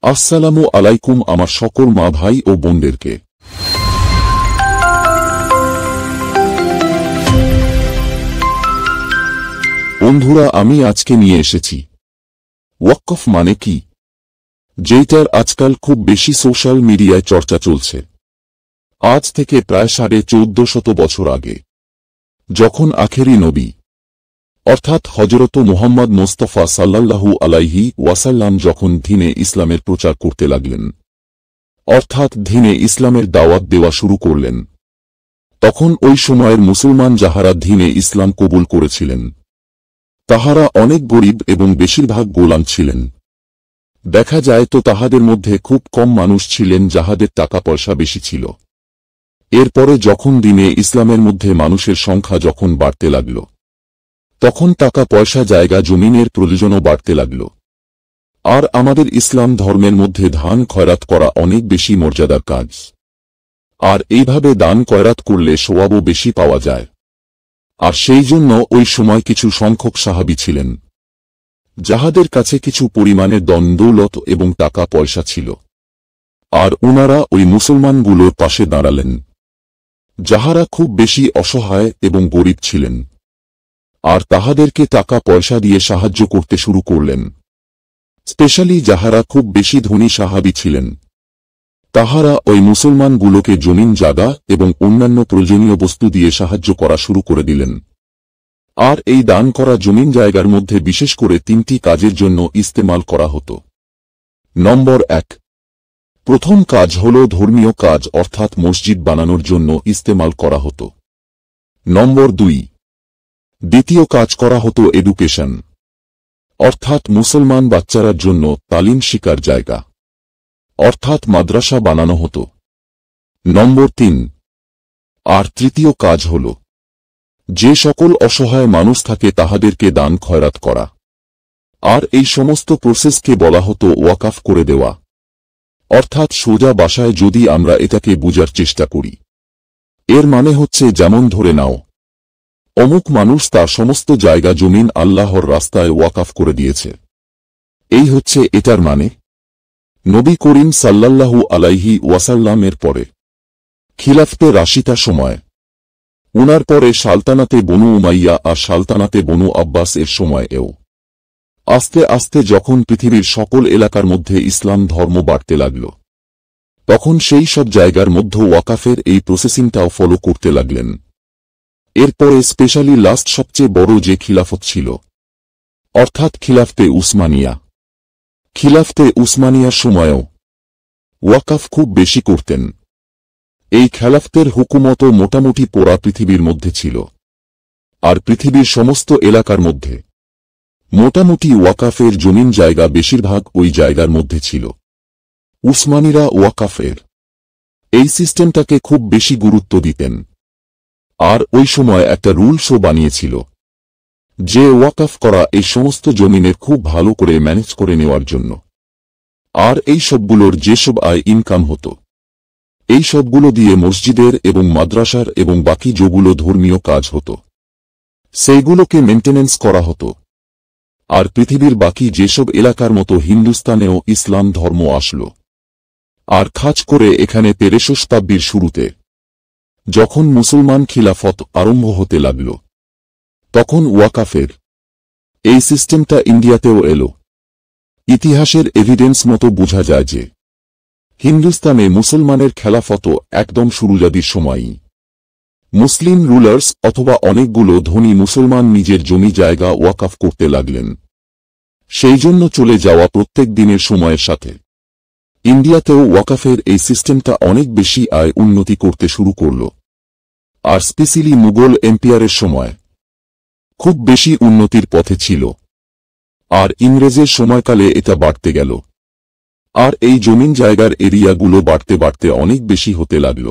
আসসালামু আলাইকুম আমার সকল মা ভাই ও বোনদেরকে। বন্ধুরা, আমি আজকে নিয়ে এসেছি ওয়াকফ মানে কি, যেটার আজকাল খুব বেশি সোশ্যাল মিডিয়ায় চর্চা চলছে। আজ থেকে প্রায় 1450 বছর আগে, যখন আখেরি নবী অর্থাৎ হযরত মুহাম্মদ মুস্তাফা সাল্লাল্লাহু আলাইহি ওয়াসাল্লাম যখন দ্বীনে ইসলামের প্রচার করতে লাগলেন, অর্থাৎ দ্বীনে ইসলামের দাওয়াত দেওয়া শুরু করলেন, তখন ওই সময়ের মুসলমান যাহারা দ্বীনে ইসলাম কবুল করেছিলেন তাহারা অনেক গরিব এবং বেশিরভাগ গোলাম ছিলেন। দেখা যায় তো তাহাদের মধ্যে খুব কম মানুষ ছিলেন যাহাদের টাকা পয়সা বেশি ছিল। এরপরে যখন দ্বীনে ইসলামের মধ্যে মানুষের সংখ্যা যখন বাড়তে লাগল, তখন টাকা পয়সা জায়গা জমিনের প্রয়োজনও বাড়তে লাগল। আর আমাদের ইসলাম ধর্মের মধ্যে দান খয়রাত করা অনেক বেশি মর্যাদার কাজ, আর এইভাবে দান খয়রাত করলে সওয়াবও বেশি পাওয়া যায়। আর সেই জন্য ওই সময় কিছু সংখ্যক সাহাবী ছিলেন যাহাদের কাছে কিছু পরিমাণে ধন দৌলত এবং টাকা পয়সা ছিল, আর ওনারা ওই মুসলমানগুলোর পাশে দাঁড়ালেন যাহারা খুব বেশি অসহায় এবং গরিব ছিলেন, আর তাহাদেরকে টাকা পয়সা দিয়ে সাহায্য করতে শুরু করলেন। স্পেশালি যাহারা খুব বেশি ধনী সাহাবী ছিলেন তাহারা ওই মুসলমানগুলোকে জমিন জায়গা এবং অন্যান্য প্রয়োজনীয় বস্তু দিয়ে সাহায্য করা শুরু করে দিলেন। আর এই দান করা জমিন জায়গার মধ্যে বিশেষ করে 3টি কাজের জন্য ইস্তেমাল করা হতো। নম্বর 1, প্রথম কাজ হল ধর্মীয় কাজ, অর্থাৎ মসজিদ বানানোর জন্য ইস্তেমাল করা হতো। নম্বর 2, দ্বিতীয় কাজ করা হতো এডুকেশন, অর্থাৎ মুসলমান বাচ্চারার জন্য তালিম শিকার জায়গা, অর্থাৎ মাদ্রাসা বানানো হতো। নম্বর 3, আর তৃতীয় কাজ হল যে সকল অসহায় মানুষ থাকে তাহাদেরকে দান খয়রাত করা। আর এই সমস্ত প্রসেসকে বলা হতো ওয়াকফ করে দেওয়া। অর্থাৎ সোজা ভাষায় যদি আমরা এটাকে বুঝার চেষ্টা করি, এর মানে হচ্ছে যেমন ধরে নাও অমুক মানুষ তার সমস্ত জায়গা জমিন আল্লাহর রাস্তায় ওয়াকফ করে দিয়েছে, এই হচ্ছে এটার মানে। নবী করিম সাল্লাল্লাহু আলাইহি ওয়াসাল্লামের পরে খিলাফতে রাশিদা সময়, উনার পরে সালতানাতে বনু উমাইয়া আর সালতানাতে বনু আব্বাস এর সময়েও আস্তে আস্তে যখন পৃথিবীর সকল এলাকার মধ্যে ইসলাম ধর্ম বাড়তে লাগল, তখন সেই সব জায়গার মধ্যে ওয়াকফের এই প্রসেসিংটাও ফলো করতে লাগলেন। এরপরে স্পেশালি লাস্ট সবচেয়ে বড় যে খিলাফত ছিল, অর্থাৎ খিলাফতে উসমানিয়া, খিলাফতে উসমানিয়ার সময়েও ওয়াকফ খুব বেশি করতেন। এই খেলাফতের হুকুমতও মোটামুটি পুরা পৃথিবীর মধ্যে ছিল, আর পৃথিবীর সমস্ত এলাকার মধ্যে মোটামুটি ওয়াকফের জমিন জায়গা বেশিরভাগ ওই জায়গার মধ্যে ছিল। উসমানীরা ওয়াকফের এই সিস্টেমটাকে খুব বেশি গুরুত্ব দিতেন, আর ওই সময় একটা রুলসও বানিয়েছিল যে ওয়াকফ করা এই সমস্ত জমিনের খুব ভালো করে ম্যানেজ করে নেওয়ার জন্য। আর এই সবগুলোর যেসব আয় ইনকাম হতো, এই সবগুলো দিয়ে মসজিদের এবং মাদ্রাসার এবং বাকি যেগুলো ধর্মীয় কাজ হতো সেইগুলোকে মেইনটেনেন্স করা হতো। আর পৃথিবীর বাকি যেসব এলাকার মতো হিন্দুস্তানেও ইসলাম ধর্ম আসলো। আর খাস করে এখানে 1300 শতাব্দীর শুরুতে যখন মুসলমান খিলাফত আরম্ভ হতে লাগল, তখন ওয়াকফের এই সিস্টেমটা ইন্ডিয়াতেও এলো। ইতিহাসের এভিডেন্স মতো বোঝা যায় যে হিন্দুস্তানে মুসলমানের খেলাফত একদম শুরুজাদির সময়ই মুসলিম রুলার্স অথবা অনেকগুলো ধনী মুসলমান নিজের জমি জায়গা ওয়াকফ করতে লাগলেন। সেই জন্য চলে যাওয়া প্রত্যেক দিনের সময়ের সাথে ইন্ডিয়াতেও ওয়াকফের এই সিস্টেমটা অনেক বেশি আয় উন্নতি করতে শুরু করল। আর স্পেশালি মুঘল এম্পায়ারের সময় খুব বেশি উন্নতির পথে ছিল, আর ইংরেজের সময়কালে এটা বাড়তে গেল। আর এই জমিন জায়গার এরিয়াগুলো বাড়তে বাড়তে অনেক বেশি হতে লাগল।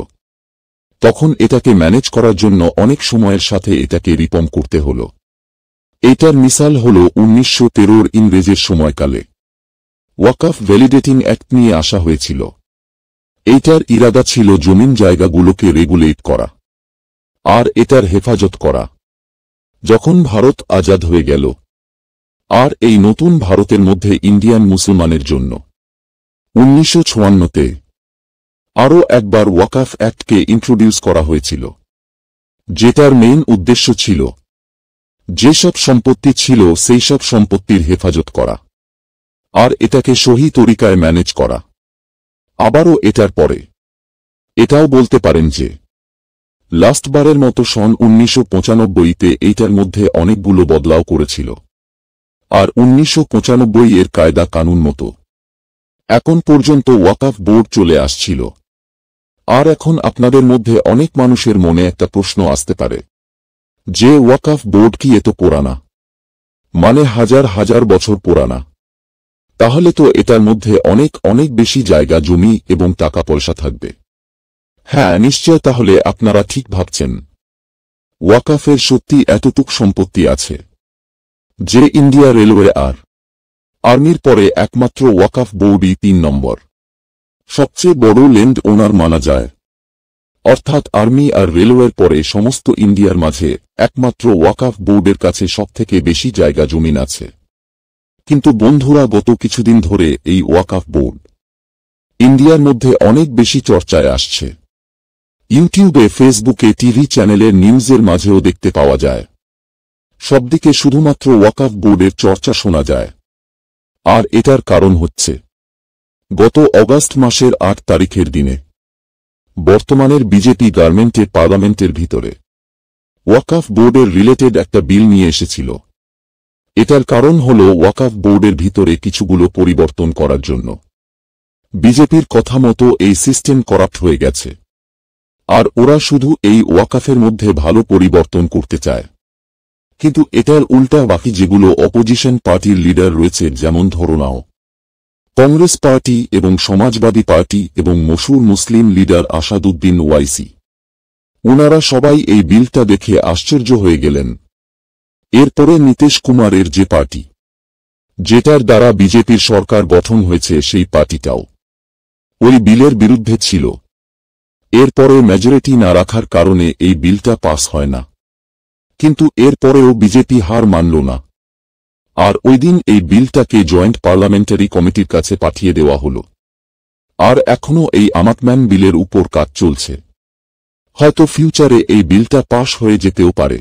তখন এটাকে ম্যানেজ করার জন্য অনেক সময়ের সাথে এটাকে রিফর্ম করতে হল। এটার মিসাল হল 1913 ইংরেজের সময়কালে ওয়াকফ ভ্যালিডেটিং অ্যাক্ট নিয়ে আসা হয়েছিল। এইটার ইরাদা ছিল জমিন জায়গাগুলোকে রেগুলেট করা আর এটার হেফাজত করা। যখন ভারত আজাদ হয়ে গেল, আর এই নতুন ভারতের মধ্যে ইন্ডিয়ান মুসলমানের জন্য 1956-তে আরও একবার ওয়াকফ অ্যাক্টকে ইন্ট্রোডিউস করা হয়েছিল, যেটার মেইন উদ্দেশ্য ছিল যেসব সম্পত্তি ছিল সেই সব সম্পত্তির হেফাজত করা আর এটাকে সহি তরিকায় ম্যানেজ করা। আবারও এটার পরে এটাও বলতে পারেন যে লাস্টবারের মতো সন 1995-তে এইটার মধ্যে অনেকগুলো বদলাও করেছিল, আর 1995 এর কায়দা কানুন মতো এখন পর্যন্ত ওয়াকফ বোর্ড চলে আসছিল। আর এখন আপনাদের মধ্যে অনেক মানুষের মনে একটা প্রশ্ন আসতে পারে যে ওয়াকফ বোর্ড কি এত পুরানা, মানে হাজার হাজার বছর পুরানা? তাহলে তো এটার মধ্যে অনেক অনেক বেশি জায়গা জমি এবং টাকা পয়সা থাকবে। হ্যাঁ, নিশ্চয়, তাহলে আপনারা ঠিক ভাবছেন। ওয়াকফের সত্যি এতটুক সম্পত্তি আছে যে ইন্ডিয়া রেলওয়ে আর আর্মির পরে একমাত্র ওয়াকফ বোর্ডই 3 নম্বর সবচেয়ে বড় ল্যান্ড ওনার মানা যায়। অর্থাৎ আর্মি আর রেলওয়ের পরে সমস্ত ইন্ডিয়ার মাঝে একমাত্র ওয়াকফ বোর্ডের কাছে সবথেকে বেশি জায়গা জমিন আছে। কিন্তু বন্ধুরা, গত কিছুদিন ধরে এই ওয়াকফ বোর্ড ইন্ডিয়ার মধ্যে অনেক বেশি চর্চায় আসছে। ইউটিউবে, ফেসবুকে, টিভি চ্যানেলের নিউজের মাঝেও দেখতে পাওয়া যায়। সবদিকে শুধুমাত্র ওয়াকফ বোর্ডের চর্চা শোনা যায়। আর এটার কারণ হচ্ছে গত অগাস্ট মাসের 8 তারিখের দিনে বর্তমানের বিজেপি গভর্নমেন্টের পার্লামেন্টের ভিতরে ওয়াকফ বোর্ডের রিলেটেড একটা বিল নিয়ে এসেছিল। এটার কারণ হল ওয়াকফ বোর্ডের ভিতরে কিছুগুলো পরিবর্তন করার জন্য। বিজেপির কথা মতো এই সিস্টেম করাপ্ট হয়ে গেছে, আর ওরা শুধু এই ওয়াকফের মধ্যে ভালো পরিবর্তন করতে চায়। কিন্তু এটার উল্টা বাকি যেগুলো অপোজিশন পার্টির লিডার রয়েছে, যেমন ধরো নাও কংগ্রেস পার্টি এবং সমাজবাদী পার্টি এবং মশুর মুসলিম লিডার আসাদুদ্দিন ওয়াইসি, ওনারা সবাই এই বিলটা দেখে আশ্চর্য হয়ে গেলেন। এরপরে নীতিশ কুমারের যে পার্টি, যেটার দ্বারা বিজেপির সরকার গঠন হয়েছে, সেই পার্টিটাও ওই বিলের বিরুদ্ধে ছিল। এরপরে মেজরিটি না রাখার কারণে এই বিলটা পাস হয় না। কিন্তু এরপরেও বিজেপি হার মানল না, আর ওইদিন এই বিলটাকে জয়েন্ট পার্লামেন্টারি কমিটির কাছে পাঠিয়ে দেওয়া হল। আর এখনও এই অ্যামেন্ডমেন্ট বিলের উপর কাজ চলছে। হয়তো ফিউচারে এই বিলটা পাস হয়ে যেতেও পারে,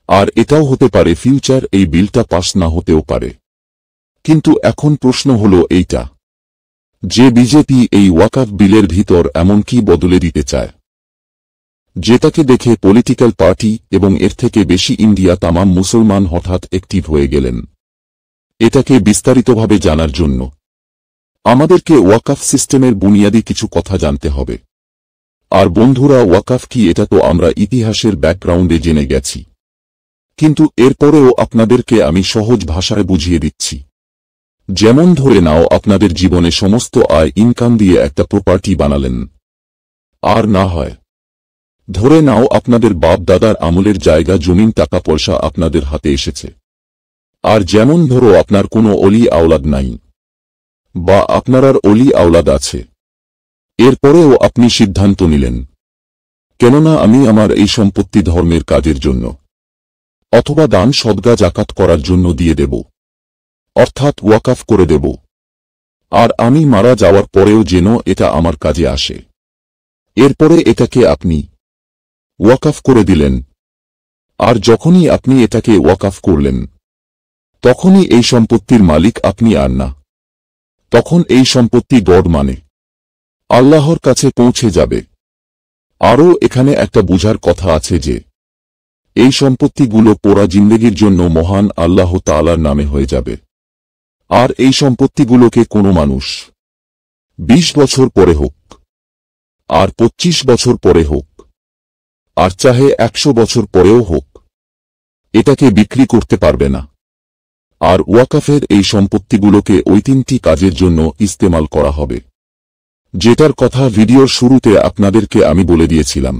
আর এটাও হতে পারে ফিউচার এই বিলটা পাস না হতেও পারে। কিন্তু এখন প্রশ্ন হল এইটা যে বিজেপি এই ওয়াকফ বিলের ভিতর এমন কি বদলে দিতে চায়, যেটাকে দেখে পলিটিক্যাল পার্টি এবং এর থেকে বেশি ইন্ডিয়া তামাম মুসলমান হঠাৎ অ্যাক্টিভ হয়ে গেলেন। এটাকে বিস্তারিতভাবে জানার জন্য আমাদেরকে ওয়াকফ সিস্টেমের বুনিয়াদী কিছু কথা জানতে হবে। আর বন্ধুরা, ওয়াকফ কি এটা তো আমরা ইতিহাসের ব্যাকগ্রাউন্ডে জেনে গেছি, কিন্তু এরপরেও আপনাদেরকে আমি সহজ ভাষায় বুঝিয়ে দিচ্ছি। যেমন ধরে নাও, আপনাদের জীবনে সমস্ত আয় ইনকাম দিয়ে একটা প্রপার্টি বানালেন, আর না হয় ধরে নাও আপনাদের বাপ দাদার আমলের জায়গা জমিন টাকা পয়সা আপনাদের হাতে এসেছে। আর যেমন ধরো আপনার কোনো অলি আওলাদ নাই, বা আপনার অলি আওলাদ আছে, এরপরেও আপনি সিদ্ধান্ত নিলেন, কেননা আমি আমার এই সম্পত্তি ধর্মের কাজের জন্য অথবা দান সদকা জাকাত করার জন্য দিয়ে দেব, অর্থাৎ ওয়াকফ করে দেব, আর আমি মারা যাওয়ার পরেও যেন এটা আমার কাজে আসে। এরপরে এটাকে আপনি ওয়াকফ করে দিলেন। আর যখনই আপনি এটাকে ওয়াকফ করলেন, তখনই এই সম্পত্তির মালিক আপনি আর না। তখন এই সম্পত্তি গড মানে আল্লাহর কাছে পৌঁছে যাবে। আরও এখানে একটা বুঝার কথা আছে যে এই সম্পত্তিগুলো পোরা জিন্দেগির জন্য মহান আল্লাহ তাআলার নামে হয়ে যাবে। আর এই সম্পত্তিগুলোকে কোনো মানুষ 20 বছর পরে হোক, আর 25 বছর পরে হোক, আর চাহে 100 বছর পরেও হোক, এটাকে বিক্রি করতে পারবে না। আর ওয়াকফের এই সম্পত্তিগুলোকে ওই 3টি কাজের জন্য ইস্তেমাল করা হবে, যেটার কথা ভিডিওর শুরুতে আপনাদেরকে আমি বলে দিয়েছিলাম।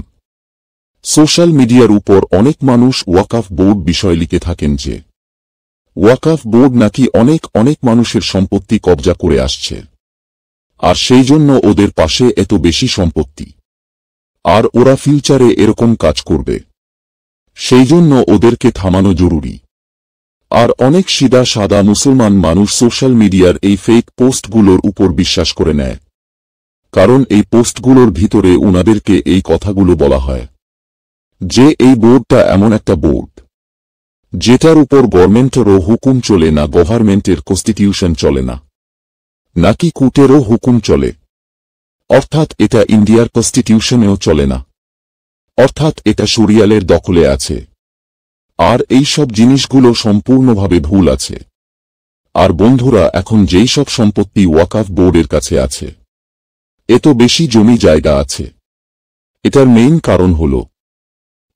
সোশ্যাল মিডিয়ার উপর অনেক মানুষ ওয়াকফ বোর্ড বিষয় লিখে থাকেন যে ওয়াকফ বোর্ড নাকি অনেক অনেক মানুষের সম্পত্তি কবজা করে আসছে, আর সেই জন্য ওদের পাশে এত বেশি সম্পত্তি, আর ওরা ফিউচারে এরকম কাজ করবে, সেই জন্য ওদেরকে থামানো জরুরি। আর অনেক সিধা সাদা মুসলমান মানুষ সোশ্যাল মিডিয়ার এই ফেক পোস্টগুলোর উপর বিশ্বাস করে নেয়, কারণ এই পোস্টগুলোর ভিতরে উনাদেরকে এই কথাগুলো বলা হয় যে এই বোর্ডটা এমন একটা বোর্ড যেটার উপর গভর্নমেন্টেরও হুকুম চলে না, গভর্নমেন্টের কনস্টিটিউশন চলে না, নাকি কোর্টেরও হুকুম চলে, অর্থাৎ এটা ইন্ডিয়ার কনস্টিটিউশনেও চলে না, অর্থাৎ এটা শরিয়াতের দখলে আছে। আর এই সব জিনিসগুলো সম্পূর্ণভাবে ভুল আছে। আর বন্ধুরা, এখন যেই সব সম্পত্তি ওয়াকফ বোর্ডের কাছে আছে, এত বেশি জমি জায়গা আছে, এটার মেইন কারণ হল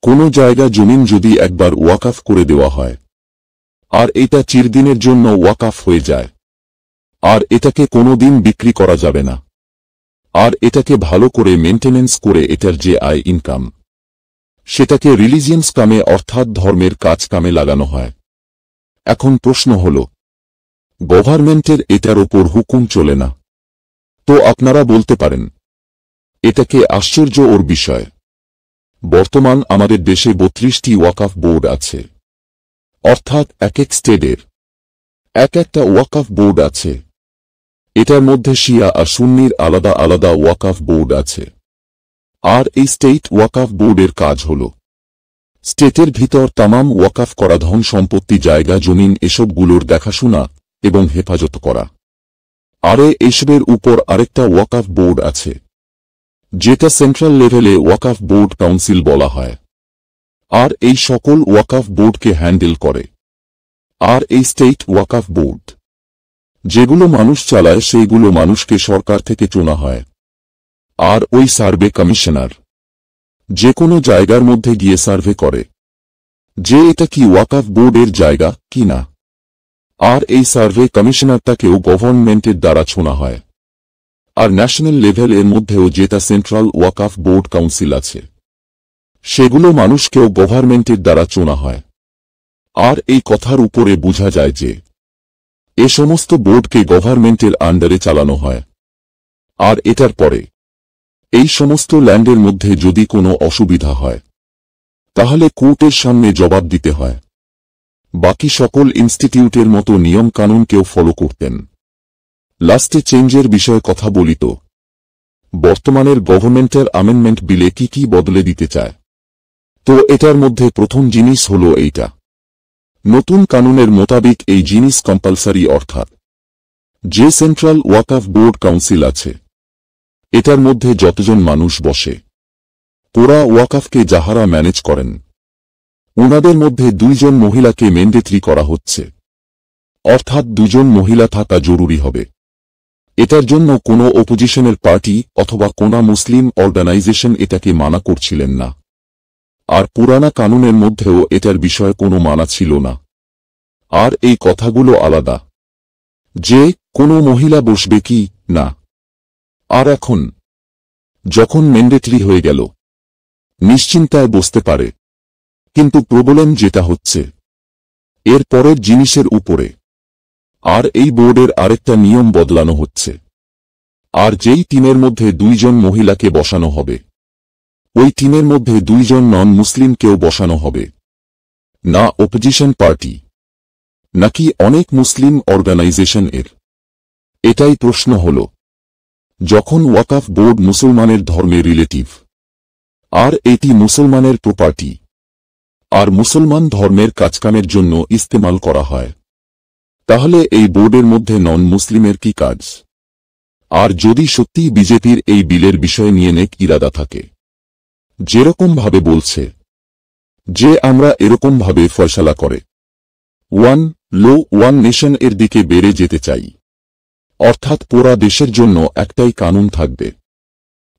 কোনো জায়গা জমিন যদি একবার ওয়াকফ করে দেওয়া হয় আর এটা চিরদিনের জন্য ওয়াকফ হয়ে যায়, আর এটাকে কোনোদিন বিক্রি করা যাবে না, আর এটাকে ভালো করে মেইনটেনেন্স করে এটার যে আয় ইনকাম, সেটাকে রিলিজিয়ান্স কামে অর্থাৎ ধর্মের কাজ কামে লাগানো হয়। এখন প্রশ্ন হল, গভর্নমেন্টের এটার ওপর হুকুম চলে না, তো আপনারা বলতে পারেন এটাকে আশ্চর্য ওর বিষয়। বর্তমান আমাদের দেশে 32টি ওয়াকফ বোর্ড আছে, অর্থাৎ এক এক স্টেটের এক একটা ওয়াকফ বোর্ড আছে। এটার মধ্যে শিয়া আর সুন্নির আলাদা আলাদা ওয়াকফ বোর্ড আছে। আর এই স্টেট ওয়াকফ বোর্ডের কাজ হল স্টেটের ভিতর তামাম ওয়াকফ করা ধন সম্পত্তি জায়গা জমিন এসবগুলোর দেখাশোনা এবং হেফাজত করা। আরে এসবের উপর আরেকটা ওয়াকফ বোর্ড আছে যেটা সেন্ট্রাল লেভেলে ওয়াকফ বোর্ড কাউন্সিল বলা হয়, আর এই সকল ওয়াকফ বোর্ডকে হ্যান্ডেল করে। আর এই স্টেট ওয়াকফ বোর্ড যেগুলো মানুষ চালায় সেইগুলো মানুষকে সরকার থেকে চুনা হয়। আর ওই সার্ভে কমিশনার যে কোনো জায়গার মধ্যে গিয়ে সার্ভে করে যে এটা কি ওয়াকফ বোর্ডের জায়গা কি না, আর এই সার্ভে কমিশনারটাকেও গভর্নমেন্টের দ্বারা ছোনা হয়। আর ন্যাশনাল লেভেল এর মধ্যেও যেটা সেন্ট্রাল ওয়াকফ বোর্ড কাউন্সিল আছে, সেগুলো মানুষকেও গভর্নমেন্টের দ্বারা চোনা হয়। আর এই কথার উপরে বোঝা যায় যে এ সমস্ত বোর্ডকে গভর্নমেন্টের আন্ডারে চালানো হয়। আর এটার পরে এই সমস্ত ল্যান্ডের মধ্যে যদি কোনো অসুবিধা হয় তাহলে কোর্টের সামনে জবাব দিতে হয়। বাকি সকল ইনস্টিটিউটের মতো নিয়ম কানুনকেও ফলো করতেন। লাস্টে চেঞ্জের বিষয়ে কথা বলি তো, বর্তমানের গভর্নমেন্টের অ্যামেন্ডমেন্ট বিলে কি কি বদলে দিতে চায়, তো এটার মধ্যে প্রথম জিনিস হল এইটা, নতুন কানুনের মোতাবিক এই জিনিস কম্পালসারি, অর্থাৎ যে সেন্ট্রাল ওয়াকফ বোর্ড কাউন্সিল আছে এটার মধ্যে যতজন মানুষ বসে পুরা ওয়াকফকে যাহারা ম্যানেজ করেন, ওনাদের মধ্যে 2 জন মহিলাকে ম্যান্ডেটরি করা হচ্ছে, অর্থাৎ 2 জন মহিলা থাকা জরুরি হবে। এটার জন্য কোনো অপোজিশনের পার্টি অথবা কোনা মুসলিম অর্গানাইজেশন এটাকে মানা করছিলেন না। আর পুরানা কানুনের মধ্যেও এটার বিষয়ে কোনো মানা ছিল না। আর এই কথাগুলো আলাদা যে কোনো মহিলা বসবে কি না। আর এখন যখন ম্যান্ডেটরি হয়ে গেল, নিশ্চিন্তায় বসতে পারে। কিন্তু প্রবলেম যেটা হচ্ছে এর পরের জিনিসের উপরে, আর এই বোর্ডের আরেকটা নিয়ম বদলানো হচ্ছে। আর যেই টিমের মধ্যে 2 জন মহিলাকে বসানো হবে, ওই টিমের মধ্যে 2 জন নন মুসলিমকেও বসানো হবে। না অপোজিশন পার্টি নাকি অনেক মুসলিম অর্গানাইজেশন এর। এটাই প্রশ্ন হল, যখন ওয়াকফ বোর্ড মুসলমানের ধর্মে রিলেটিভ, আর এটি মুসলমানের প্রপার্টি, আর মুসলমান ধর্মের কাজকামের জন্য ইস্তেমাল করা হয়, তাহলে এই বোর্ডের মধ্যে নন মুসলিমের কি কাজ? আর যদি সত্যি বিজেপির এই বিলের বিষয় নিয়ে নেক ইরাদা থাকে, যেরকম ভাবে বলছে যে আমরা এরকম ভাবে ফয়সালা করে 1 লো 1 নেশন এর দিকে বেড়ে যেতে চাই, অর্থাৎ পুরা দেশের জন্য একটাই কানুন থাকবে,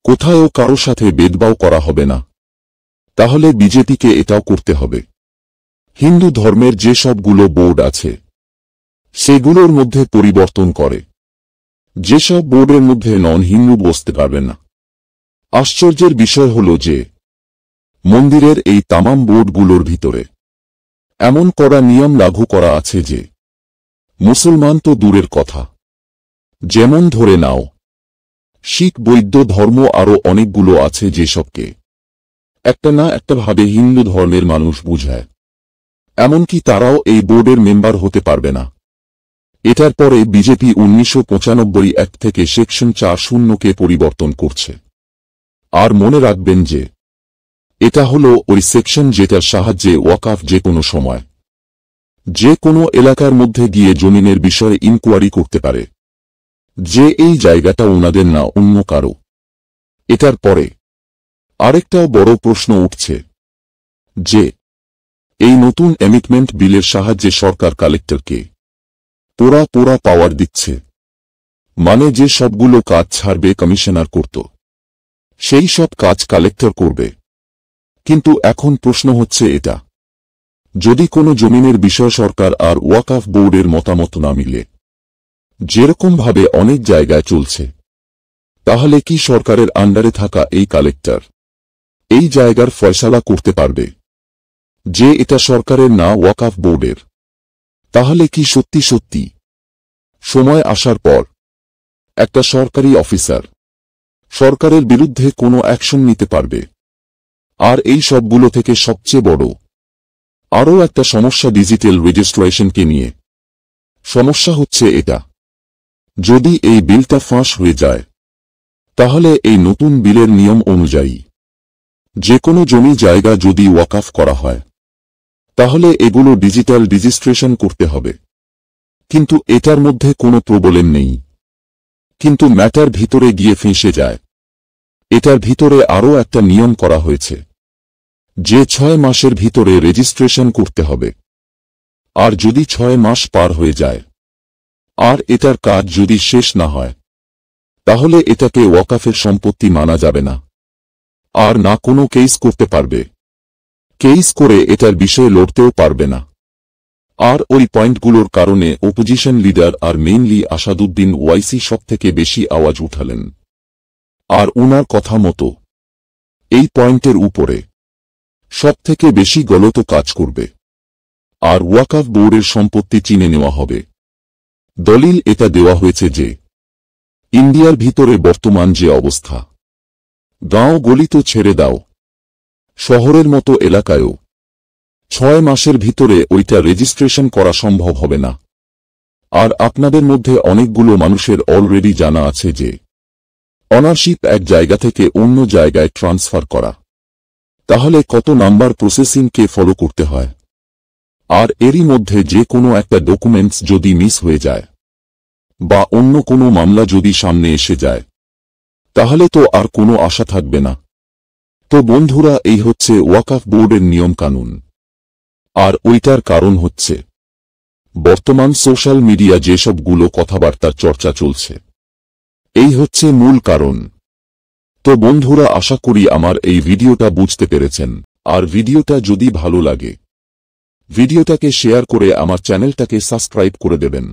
কোথাও কারো সাথে ভেদভাব করা হবে না, তাহলে বিজেপিকে এটাও করতে হবে। হিন্দু ধর্মের যে সবগুলো বোর্ড আছে সেগুলোর মধ্যে পরিবর্তন করে, যেসব বোর্ডের মধ্যে নন হিন্দু বসতে পারবে না। আশ্চর্যের বিষয় হল যে মন্দিরের এই তামাম বোর্ডগুলোর ভিতরে এমন কড়া নিয়ম লাগু করা আছে যে মুসলমান তো দূরের কথা, যেমন ধরে নাও শিখ, বৌদ্ধ ধর্ম আরও অনেকগুলো আছে যেসবকে একটা না একটা ভাবে হিন্দু ধর্মের মানুষ বুঝায়। এমনকি তারাও এই বোর্ডের মেম্বার হতে পারবে না। এটার পরে বিজেপি 1995 অ্যাক্ট থেকে সেকশন 40কে পরিবর্তন করছে। আর মনে রাখবেন যে এটা হল ওই সেকশন যেটার সাহায্যে ওয়াকফ যে কোনো সময় যে কোনো এলাকার মধ্যে গিয়ে জমিনের বিষয়ে ইনকোয়ারি করতে পারে যে এই জায়গাটা ওনাদের না অন্য কারো। এটার পরে আরেকটাও বড় প্রশ্ন উঠছে যে এই নতুন অ্যামেন্ডমেন্ট বিলের সাহায্যে সরকার কালেক্টরকে পোড়া পাওয়ার দিচ্ছে, মানে যে সবগুলো কাজ ছাড়বে কমিশনার করত সেই সব কাজ কালেক্টর করবে। কিন্তু এখন প্রশ্ন হচ্ছে এটা, যদি কোনো জমিনের বিষয় সরকার আর ওয়াকফ বোর্ডের মতামত না মিলে যেরকমভাবে অনেক জায়গায় চলছে, তাহলে কি সরকারের আন্ডারে থাকা এই কালেক্টর এই জায়গার ফয়সালা করতে পারবে যে এটা সরকারের না ওয়াকফ বোর্ডের? তাহলে কি সত্যি সত্যি সময় আসার পর একটা সরকারি অফিসার সরকারের বিরুদ্ধে কোনো অ্যাকশন নিতে পারবে? আর এই সবগুলো থেকে সবচেয়ে বড় আরও একটা সমস্যা ডিজিটাল রেজিস্ট্রেশনকে নিয়ে। সমস্যা হচ্ছে এটা, যদি এই বিলটা ফাঁস হয়ে যায় তাহলে এই নতুন বিলের নিয়ম অনুযায়ী যে কোনো জমি জায়গা যদি ওয়াকফ করা হয় তাহলে এগুলো ডিজিটাল রেজিস্ট্রেশন করতে হবে। কিন্তু এটার মধ্যে কোনো প্রবলেম নেই, কিন্তু ম্যাটার ভিতরে গিয়ে ফেঁসে যায়। এটার ভিতরে আরও একটা নিয়ম করা হয়েছে যে 6 মাসের ভিতরে রেজিস্ট্রেশন করতে হবে। আর যদি 6 মাস পার হয়ে যায় আর এটার কাজ যদি শেষ না হয় তাহলে এটাকে ওয়াকফের সম্পত্তি মানা যাবে না, আর না কোনো কেস করতে পারবে, কেস করে এটার বিষয়ে লড়তেও পারবে না। আর ওই পয়েন্টগুলোর কারণে অপোজিশন লিডার আর মেইনলি আসাদুদ্দিন ওয়াইসি সবথেকে বেশি আওয়াজ উঠালেন। আর উনার কথা মতো এই পয়েন্টের উপরে সবথেকে বেশি গলত কাজ করবে আর ওয়াকফ বোর্ডের সম্পত্তি চিনে নেওয়া হবে। দলিল এটা দেওয়া হয়েছে যে ইন্ডিয়ার ভিতরে বর্তমান যে অবস্থা, গাঁও গলি তো ছেড়ে দাও, শহরের মতো এলাকায়ও 6 মাসের ভিতরে ওইটা রেজিস্ট্রেশন করা সম্ভব হবে না। আর আপনাদের মধ্যে অনেকগুলো মানুষের অলরেডি জানা আছে যে অনারশিপ এক জায়গা থেকে অন্য জায়গায় ট্রান্সফার করা তাহলে কত নাম্বার প্রসেসিংকে ফলো করতে হয়। আর এরই মধ্যে যে কোনো একটা ডকুমেন্টস যদি মিস হয়ে যায় বা অন্য কোনো মামলা যদি সামনে এসে যায় তাহলে তো আর কোনো আশা থাকবে না। তো বন্ধুরা, এই হচ্ছে ওয়াকফ বোর্ডের নিয়ম কানুন। আর ওইটার কারণ হচ্ছে বর্তমান সোশ্যাল মিডিয়া যেসবগুলো কথাবার্তার চর্চা চলছে, এই হচ্ছে মূল কারণ। তো বন্ধুরা, আশা করি আমার এই ভিডিওটা বুঝতে পেরেছেন। আর ভিডিওটা যদি ভালো লাগে ভিডিওটাকে শেয়ার করে আমার চ্যানেলটাকে সাবস্ক্রাইব করে দেবেন।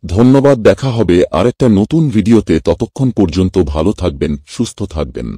ধন্যবাদ, দেখা হবে আরেকটা নতুন ভিডিওতে। ততক্ষণ পর্যন্ত ভালো থাকবেন, সুস্থ থাকবেন।